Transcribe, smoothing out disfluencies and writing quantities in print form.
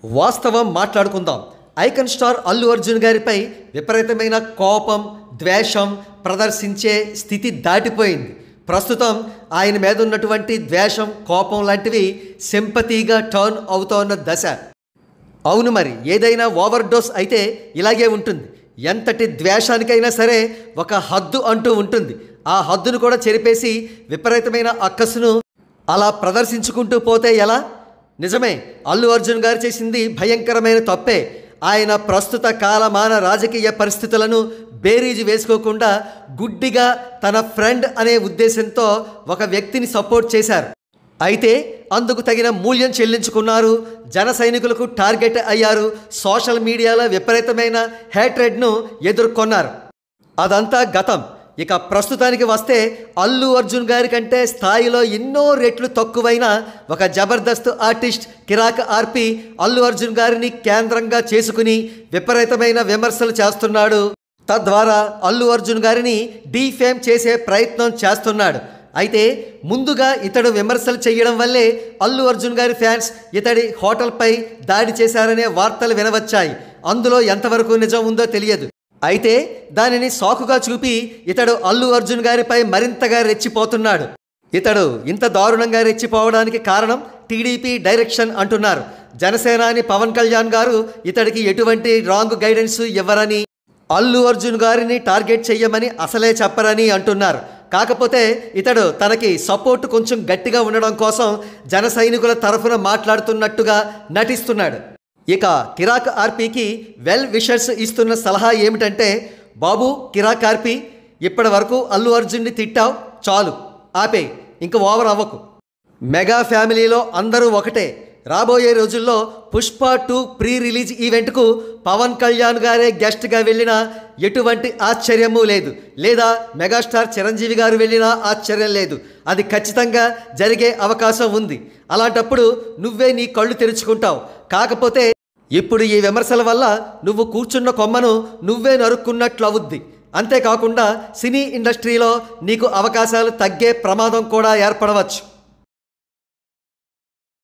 వాస్తవం మాట్లాడుకుందాం. Icon star Allu Arjun గారిపై విపరీతమైన కోపం, ద్వేషం ప్రదర్శించే స్థితి దాటిపోయింది. ప్రస్తుతం ఆయన మీద ఉన్నటువంటి ద్వేషం, కోపం లాంటివి సింపతిగా టర్న్ అవుతోన్న దశ. అవును, మరి ఏదైనా ఓవర్ డోస్ అయితే ఇలాగే ఉంటుంది. ఎంతటి ద్వేషానికైనా సరే ఒక హద్దు అంటూ ఉంటుంది. ఆ హద్దును కూడా చెరిపేసి విపరీతమైన అక్కసును అలా ప్రదర్శించుకుంటూ పోతే ఎలా? నిజమే, అల్లు అర్జున్ గారు చేసింది భయంకరమైన తప్పే. ఆయన ప్రస్తుత కాలమాన రాజకీయ పరిస్థితులను బేరీజు వేసుకోకుండా గుడ్డిగా తన ఫ్రెండ్ అనే ఉద్దేశంతో ఒక వ్యక్తిని సపోర్ట్ చేశారు. అయితే అందుకు తగిన మూల్యం చెల్లించుకున్నారు. జన సైనికులకు టార్గెట్ అయ్యారు. సోషల్ మీడియాలో విపరీతమైన హేట్రెడ్ను ఎదుర్కొన్నారు. అదంతా గతం. ఇక ప్రస్తుతానికి వస్తే అల్లు అర్జున్ గారి కంటే స్థాయిలో ఎన్నో రెట్లు తక్కువైన ఒక జబర్దస్త్ ఆర్టిస్ట్ కిరాక్ ఆర్పి అల్లు అర్జున్ గారిని కేంద్రంగా చేసుకుని విపరీతమైన విమర్శలు చేస్తున్నాడు. తద్వారా అల్లు అర్జున్ గారిని డీఫేమ్ చేసే ప్రయత్నం చేస్తున్నాడు. అయితే ముందుగా ఇతడు విమర్శలు చేయడం వల్లే అల్లు అర్జున్ గారి ఫ్యాన్స్ ఇతడి హోటల్పై దాడి చేశారనే వార్తలు వినవచ్చాయి. అందులో ఎంతవరకు నిజం ఉందో తెలియదు. అయితే దానిని సాకుగా చూపి ఇతడు అల్లు అర్జున్ గారిపై మరింతగా రెచ్చిపోతున్నాడు. ఇతడు ఇంత దారుణంగా రెచ్చిపోవడానికి కారణం టీడీపీ డైరెక్షన్ అంటున్నారు. జనసేనాని పవన్ కళ్యాణ్ గారు ఇతడికి ఎటువంటి రాంగ్ గైడెన్స్ ఇవ్వరని, అల్లు అర్జున్ గారిని టార్గెట్ చెయ్యమని అసలే చెప్పరని అంటున్నారు. కాకపోతే ఇతడు తనకి సపోర్ట్ కొంచెం గట్టిగా ఉండడం కోసం జన సైనికుల తరఫున మాట్లాడుతున్నట్టుగా నటిస్తున్నాడు. ఇక కిరాక్ ఆర్పీకి వెల్ విషర్స్ ఇస్తున్న సలహా ఏమిటంటే, బాబు కిరాక్ ఆర్పీ, ఇప్పటి వరకు అల్లు అర్జున్ని తిట్టావు, చాలు, ఆపే, ఇంక ఓవర్ అవ్వకు. మెగా ఫ్యామిలీలో అందరూ ఒకటే. రాబోయే రోజుల్లో పుష్ప 2 ప్రీ రిలీజ్ ఈవెంట్కు పవన్ కళ్యాణ్ గారే గెస్ట్గా వెళ్ళినా ఎటువంటి ఆశ్చర్యమూ లేదు. లేదా మెగాస్టార్ చిరంజీవి గారు వెళ్ళినా ఆశ్చర్యం లేదు. అది ఖచ్చితంగా జరిగే అవకాశం ఉంది. అలాంటప్పుడు నువ్వే నీ కళ్ళు తెరుచుకుంటావు. కాకపోతే ఇప్పుడు ఈ విమర్శల వల్ల నువ్వు కూర్చున్న కొమ్మను నువ్వే నరుక్కున్నట్లు అవుద్ది. అంతేకాకుండా సినీ ఇండస్ట్రీలో నీకు అవకాశాలు తగ్గే ప్రమాదం కూడా ఏర్పడవచ్చు.